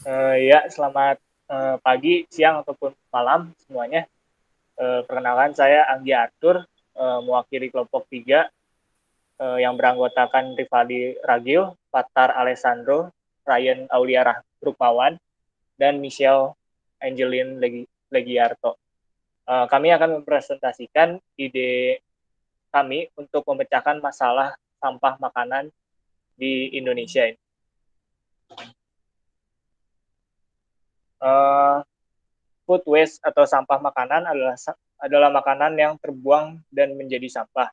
Ya, selamat pagi, siang, ataupun malam semuanya. Perkenalkan saya Anggi Arthur, mewakili kelompok 3 yang beranggotakan Rivaldi Ragil, Fatar Alessandro, Ryan Aulia Rukmawan, dan Michelle Angelin Legiarto. Kami akan mempresentasikan ide kami untuk memecahkan masalah sampah makanan di Indonesia ini. Uh, Food waste atau sampah makanan adalah makanan yang terbuang dan menjadi sampah.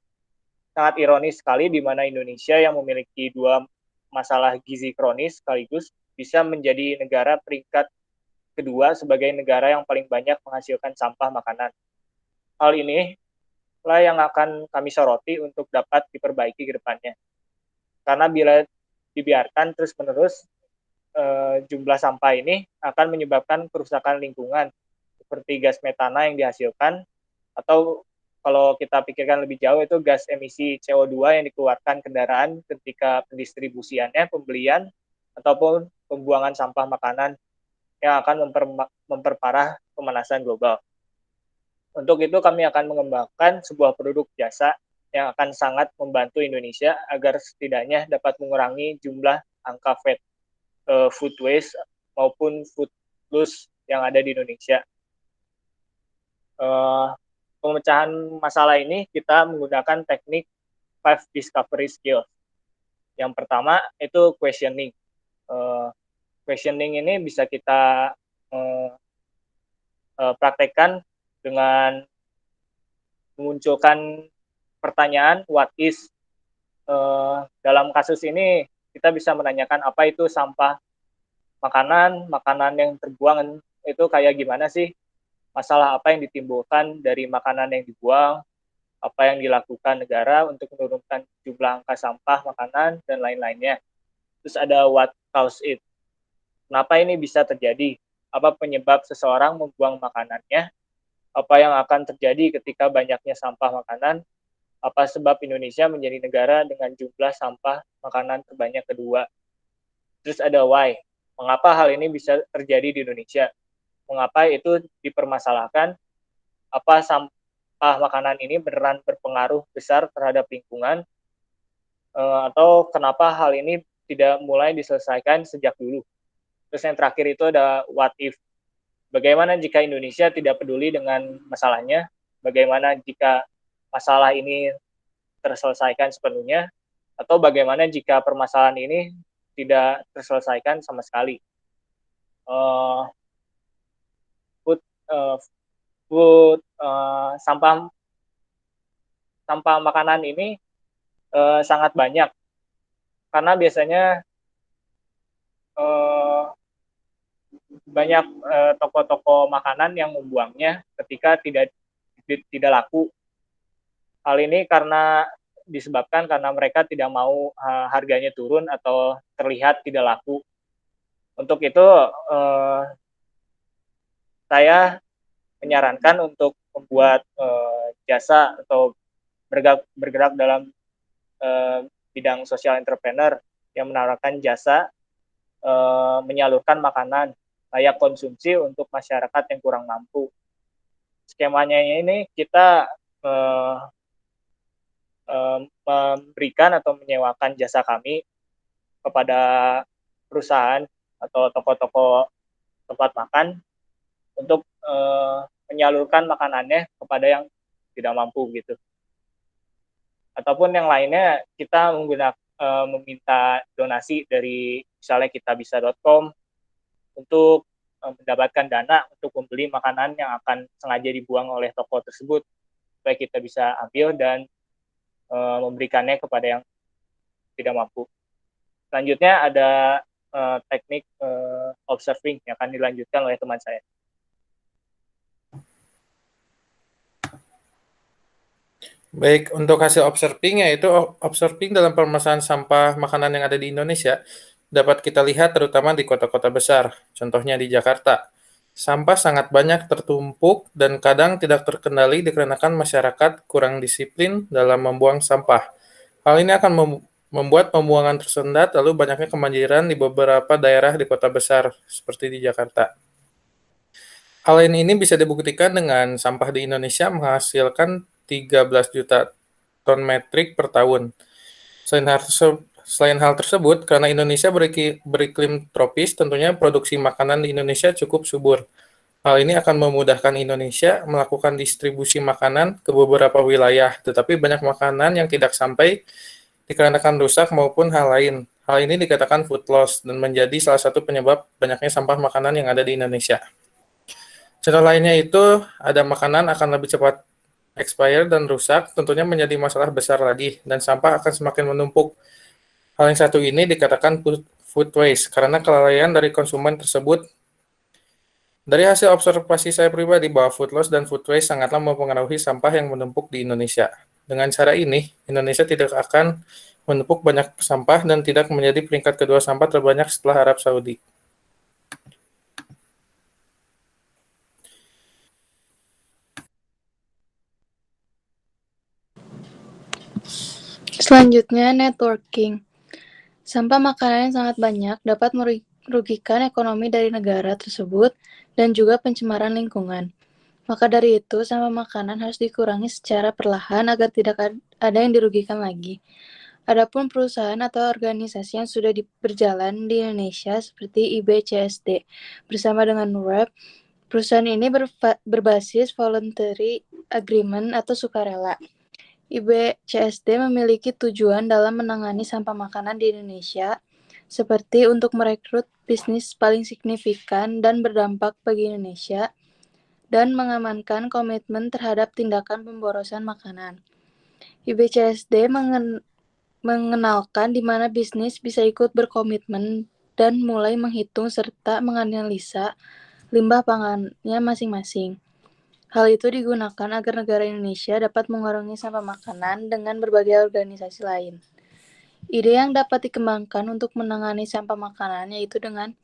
Sangat ironis sekali di mana Indonesia yang memiliki dua masalah gizi kronis sekaligus bisa menjadi negara peringkat kedua sebagai negara yang paling banyak menghasilkan sampah makanan. Hal ini lah yang akan kami soroti untuk dapat diperbaiki ke depannya. Karena bila dibiarkan terus-menerus, jumlah sampah ini akan menyebabkan kerusakan lingkungan seperti gas metana yang dihasilkan, atau kalau kita pikirkan lebih jauh itu gas emisi CO2 yang dikeluarkan kendaraan ketika pendistribusiannya, pembelian, ataupun pembuangan sampah makanan yang akan memperparah pemanasan global. Untuk itu kami akan mengembangkan sebuah produk jasa yang akan sangat membantu Indonesia agar setidaknya dapat mengurangi jumlah angka food waste maupun food loss yang ada di Indonesia. Pemecahan masalah ini kita menggunakan teknik 5 discovery skills. Yang pertama itu questioning. Questioning ini bisa kita praktekkan dengan memunculkan pertanyaan what is. Dalam kasus ini kita bisa menanyakan apa itu sampah makanan yang terbuang itu kayak gimana sih, masalah apa yang ditimbulkan dari makanan yang dibuang, apa yang dilakukan negara untuk menurunkan jumlah angka sampah makanan, dan lain-lainnya. Terus ada what cause it. Kenapa ini bisa terjadi? Apa penyebab seseorang membuang makanannya? Apa yang akan terjadi ketika banyaknya sampah makanan? Apa sebab Indonesia menjadi negara dengan jumlah sampah makanan terbanyak kedua? Terus ada why. Mengapa hal ini bisa terjadi di Indonesia? Mengapa itu dipermasalahkan? Apa sampah makanan ini beneran berpengaruh besar terhadap lingkungan? Atau kenapa hal ini tidak mulai diselesaikan sejak dulu? Terus yang terakhir itu ada what if. Bagaimana jika Indonesia tidak peduli dengan masalahnya? Bagaimana jika masalah ini terselesaikan sepenuhnya? Atau bagaimana jika permasalahan ini tidak terselesaikan sama sekali? Uh, food, uh, sampah makanan ini sangat banyak karena biasanya banyak toko-toko makanan yang membuangnya ketika tidak laku. Hal ini disebabkan karena mereka tidak mau harganya turun atau terlihat tidak laku. Untuk itu saya menyarankan untuk membuat jasa atau bergerak dalam bidang social entrepreneur yang menawarkan jasa menyalurkan makanan layak konsumsi untuk masyarakat yang kurang mampu. Skemanya ini kita memberikan atau menyewakan jasa kami kepada perusahaan atau toko-toko tempat makan untuk menyalurkan makanannya kepada yang tidak mampu gitu. Ataupun yang lainnya kita meminta donasi dari misalnya kitabisa.com untuk mendapatkan dana untuk membeli makanan yang akan sengaja dibuang oleh toko tersebut supaya kita bisa ambil dan memberikannya kepada yang tidak mampu. Selanjutnya ada teknik observing yang akan dilanjutkan oleh teman saya. Baik, untuk hasil observing yaitu observing dalam permasalahan sampah makanan yang ada di Indonesia dapat kita lihat terutama di kota-kota besar, contohnya di Jakarta. Sampah sangat banyak tertumpuk dan kadang tidak terkendali dikarenakan masyarakat kurang disiplin dalam membuang sampah. Hal ini akan membuat pembuangan tersendat, lalu banyaknya kebanjiran di beberapa daerah di kota besar, seperti di Jakarta. Hal ini bisa dibuktikan dengan sampah di Indonesia menghasilkan 13 juta ton metrik per tahun. Selain hal tersebut, karena Indonesia beriklim tropis, tentunya produksi makanan di Indonesia cukup subur. Hal ini akan memudahkan Indonesia melakukan distribusi makanan ke beberapa wilayah, tetapi banyak makanan yang tidak sampai dikarenakan rusak maupun hal lain. Hal ini dikatakan food loss dan menjadi salah satu penyebab banyaknya sampah makanan yang ada di Indonesia. Contoh lainnya itu ada makanan akan lebih cepat expire dan rusak, tentunya menjadi masalah besar lagi, dan sampah akan semakin menumpuk. Hal yang satu ini dikatakan food waste, karena kelalaian dari konsumen tersebut. Dari hasil observasi saya pribadi bahwa food loss dan food waste sangatlah mempengaruhi sampah yang menumpuk di Indonesia. Dengan cara ini, Indonesia tidak akan menumpuk banyak sampah dan tidak menjadi peringkat kedua sampah terbanyak setelah Arab Saudi. Selanjutnya, networking. Sampah makanan yang sangat banyak dapat merugikan ekonomi dari negara tersebut dan juga pencemaran lingkungan. Maka dari itu, sampah makanan harus dikurangi secara perlahan agar tidak ada yang dirugikan lagi. Adapun perusahaan atau organisasi yang sudah berjalan di Indonesia seperti IBCSD bersama dengan WEB, perusahaan ini berbasis voluntary agreement atau sukarela. IBCSD memiliki tujuan dalam menangani sampah makanan di Indonesia, seperti untuk merekrut bisnis paling signifikan dan berdampak bagi Indonesia, dan mengamankan komitmen terhadap tindakan pemborosan makanan. IBCSD mengenalkan di mana bisnis bisa ikut berkomitmen dan mulai menghitung serta menganalisa limbah pangannya masing-masing. Hal itu digunakan agar negara Indonesia dapat mengurangi sampah makanan dengan berbagai organisasi lain. Ide yang dapat dikembangkan untuk menangani sampah makanan yaitu dengan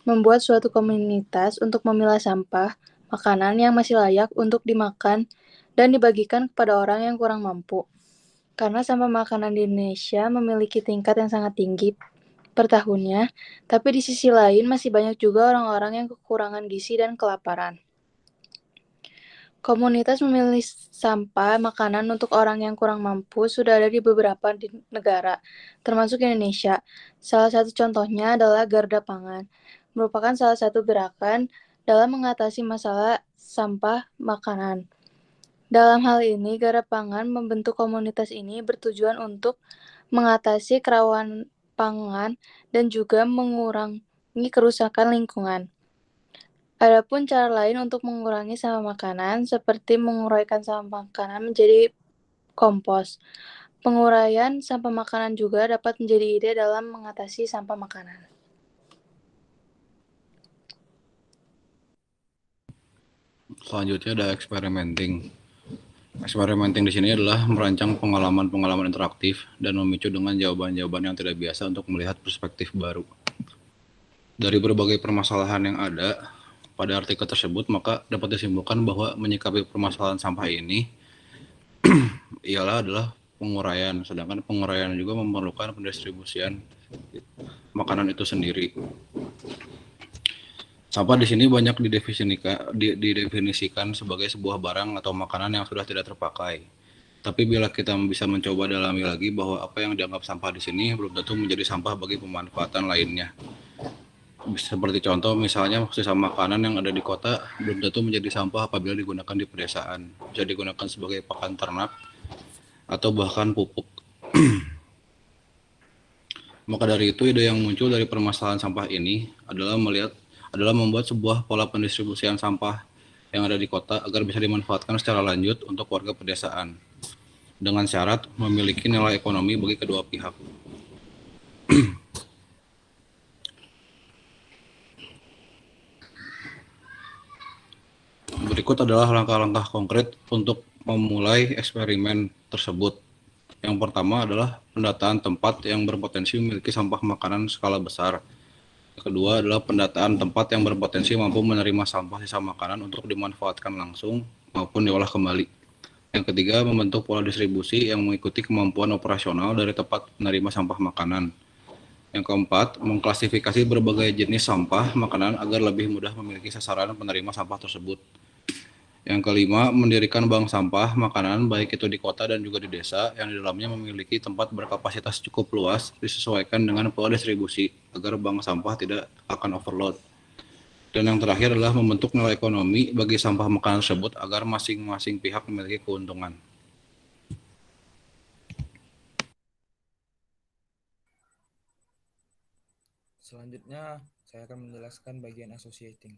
membuat suatu komunitas untuk memilah sampah makanan yang masih layak untuk dimakan dan dibagikan kepada orang yang kurang mampu. Karena sampah makanan di Indonesia memiliki tingkat yang sangat tinggi per tahunnya, tapi di sisi lain masih banyak juga orang-orang yang kekurangan gizi dan kelaparan. Komunitas memilih sampah makanan untuk orang yang kurang mampu sudah ada di beberapa negara, termasuk Indonesia. Salah satu contohnya adalah Garda Pangan, merupakan salah satu gerakan dalam mengatasi masalah sampah makanan. Dalam hal ini, Garda Pangan membentuk komunitas ini bertujuan untuk mengatasi kerawanan pangan dan juga mengurangi kerusakan lingkungan. Adapun cara lain untuk mengurangi sampah makanan seperti menguraikan sampah makanan menjadi kompos. Penguraian sampah makanan juga dapat menjadi ide dalam mengatasi sampah makanan. Selanjutnya ada experimenting. Experimenting di sini adalah merancang pengalaman-pengalaman interaktif dan memicu dengan jawaban-jawaban yang tidak biasa untuk melihat perspektif baru. Dari berbagai permasalahan yang ada pada artikel tersebut, maka dapat disimpulkan bahwa menyikapi permasalahan sampah ini adalah penguraian, sedangkan penguraian juga memerlukan pendistribusian makanan itu sendiri. Sampah di sini banyak didefinisikan sebagai sebuah barang atau makanan yang sudah tidak terpakai. Tapi bila kita bisa mencoba dalami lagi bahwa apa yang dianggap sampah di sini belum tentu menjadi sampah bagi pemanfaatan lainnya. Seperti contoh misalnya sisa makanan yang ada di kota belum tentu menjadi sampah apabila digunakan di pedesaan. Bisa digunakan sebagai pakan ternak atau bahkan pupuk. Maka dari itu ide yang muncul dari permasalahan sampah ini adalah membuat sebuah pola pendistribusian sampah yang ada di kota agar bisa dimanfaatkan secara lanjut untuk warga pedesaan dengan syarat memiliki nilai ekonomi bagi kedua pihak. Berikut adalah langkah-langkah konkret untuk memulai eksperimen tersebut. Yang pertama adalah pendataan tempat yang berpotensi memiliki sampah makanan skala besar. Yang kedua adalah pendataan tempat yang berpotensi mampu menerima sampah sisa makanan untuk dimanfaatkan langsung maupun diolah kembali. Yang ketiga, membentuk pola distribusi yang mengikuti kemampuan operasional dari tempat penerima sampah makanan. Yang keempat, mengklasifikasi berbagai jenis sampah makanan agar lebih mudah memiliki sasaran penerima sampah tersebut. Yang kelima, mendirikan bank sampah makanan baik itu di kota dan juga di desa yang di dalamnya memiliki tempat berkapasitas cukup luas disesuaikan dengan pola distribusi agar bank sampah tidak akan overload. Dan yang terakhir adalah membentuk nilai ekonomi bagi sampah makanan tersebut agar masing-masing pihak memiliki keuntungan. Selanjutnya, saya akan menjelaskan bagian associating.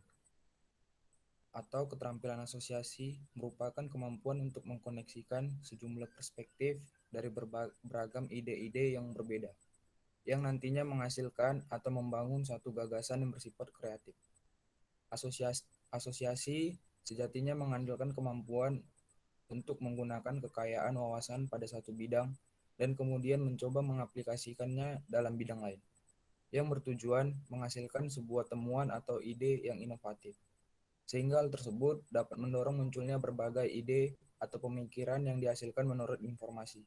Atau keterampilan asosiasi merupakan kemampuan untuk mengkoneksikan sejumlah perspektif dari beragam ide-ide yang berbeda, yang nantinya menghasilkan atau membangun satu gagasan yang bersifat kreatif. Asosiasi sejatinya mengandalkan kemampuan untuk menggunakan kekayaan wawasan pada satu bidang dan kemudian mencoba mengaplikasikannya dalam bidang lain, yang bertujuan menghasilkan sebuah temuan atau ide yang inovatif. Sehingga hal tersebut dapat mendorong munculnya berbagai ide atau pemikiran yang dihasilkan menurut informasi.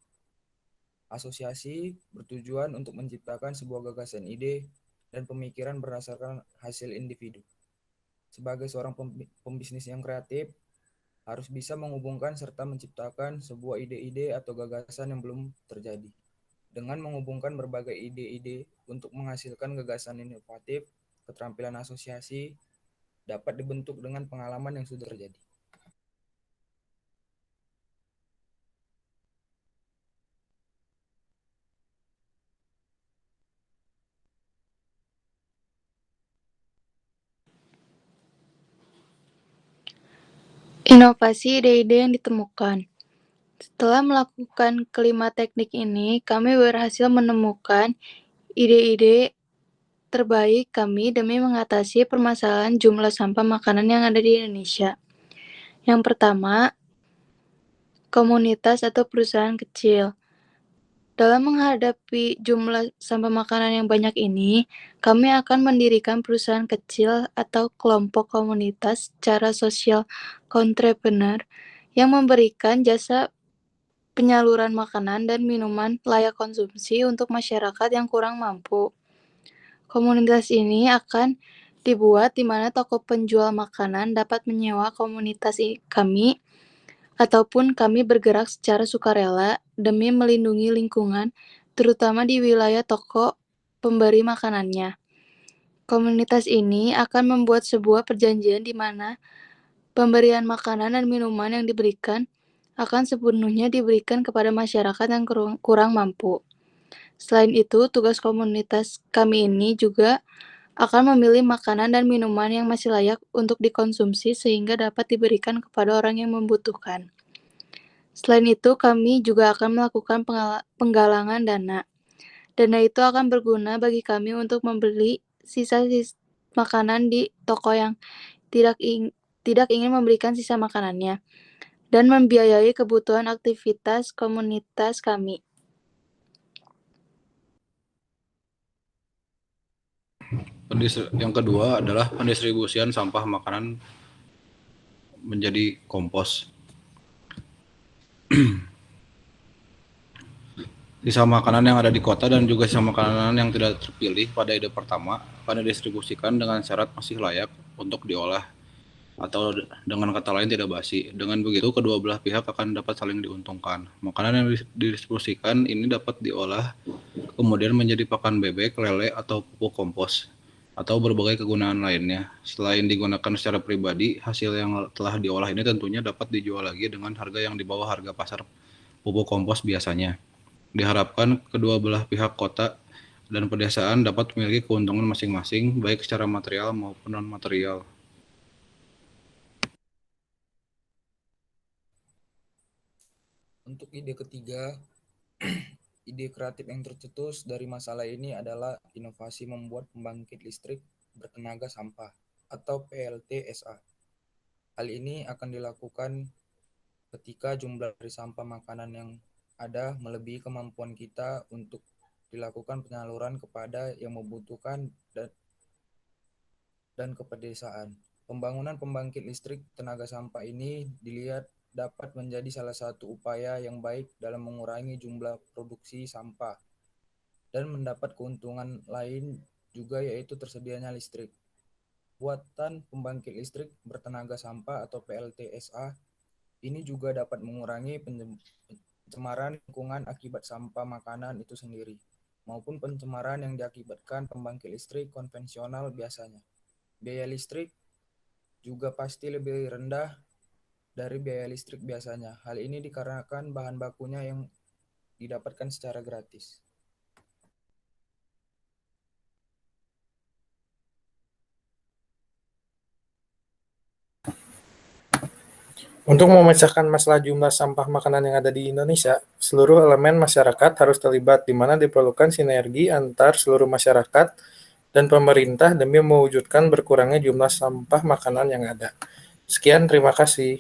Asosiasi bertujuan untuk menciptakan sebuah gagasan ide dan pemikiran berdasarkan hasil individu. Sebagai seorang pembisnis yang kreatif, harus bisa menghubungkan serta menciptakan sebuah ide-ide atau gagasan yang belum terjadi. Dengan menghubungkan berbagai ide-ide untuk menghasilkan gagasan inovatif, keterampilan asosiasi dapat dibentuk dengan pengalaman yang sudah terjadi. Inovasi ide-ide yang ditemukan. Setelah melakukan kelima teknik ini, kami berhasil menemukan ide-ide terbaik kami demi mengatasi permasalahan jumlah sampah makanan yang ada di Indonesia. Yang pertama, komunitas atau perusahaan kecil. Dalam menghadapi jumlah sampah makanan yang banyak ini, kami akan mendirikan perusahaan kecil atau kelompok komunitas secara sosial entrepreneur yang memberikan jasa penyaluran makanan dan minuman layak konsumsi untuk masyarakat yang kurang mampu. Komunitas ini akan dibuat di mana toko penjual makanan dapat menyewa komunitas kami ataupun kami bergerak secara sukarela demi melindungi lingkungan, terutama di wilayah toko pemberi makanannya. Komunitas ini akan membuat sebuah perjanjian di mana pemberian makanan dan minuman yang diberikan akan sepenuhnya diberikan kepada masyarakat yang kurang mampu. Selain itu, tugas komunitas kami ini juga akan memilih makanan dan minuman yang masih layak untuk dikonsumsi sehingga dapat diberikan kepada orang yang membutuhkan. Selain itu, kami juga akan melakukan penggalangan dana. Dana itu akan berguna bagi kami untuk membeli sisa makanan di toko yang tidak ingin memberikan sisa makanannya, dan membiayai kebutuhan aktivitas komunitas kami. Yang kedua adalah pendistribusian sampah makanan menjadi kompos. Sisa makanan yang ada di kota dan juga sisa makanan yang tidak terpilih pada ide pertama akan didistribusikan dengan syarat masih layak untuk diolah atau dengan kata lain tidak basi. Dengan begitu kedua belah pihak akan dapat saling diuntungkan. Makanan yang didistribusikan ini dapat diolah kemudian menjadi pakan bebek, lele atau pupuk kompos atau berbagai kegunaan lainnya. Selain digunakan secara pribadi, hasil yang telah diolah ini tentunya dapat dijual lagi dengan harga yang di bawah harga pasar pupuk kompos biasanya. Diharapkan kedua belah pihak kota dan pedesaan dapat memiliki keuntungan masing-masing baik secara material maupun non-material. Untuk ide ketiga, ide kreatif yang tercetus dari masalah ini adalah inovasi membuat pembangkit listrik bertenaga sampah atau PLTSA. Hal ini akan dilakukan ketika jumlah dari sampah makanan yang ada melebihi kemampuan kita untuk dilakukan penyaluran kepada yang membutuhkan dan ke pedesaan. Pembangunan pembangkit listrik tenaga sampah ini dilihat dapat menjadi salah satu upaya yang baik dalam mengurangi jumlah produksi sampah dan mendapat keuntungan lain juga, yaitu tersedianya listrik. Buatan pembangkit listrik bertenaga sampah atau PLTSA ini juga dapat mengurangi pencemaran lingkungan akibat sampah makanan itu sendiri, maupun pencemaran yang diakibatkan pembangkit listrik konvensional biasanya. Biaya listrik juga pasti lebih rendah dari biaya listrik biasanya. Hal ini dikarenakan bahan bakunya yang didapatkan secara gratis. Untuk memecahkan masalah jumlah sampah makanan yang ada di Indonesia, seluruh elemen masyarakat harus terlibat, di mana diperlukan sinergi antar seluruh masyarakat dan pemerintah demi mewujudkan berkurangnya jumlah sampah makanan yang ada. Sekian, terima kasih.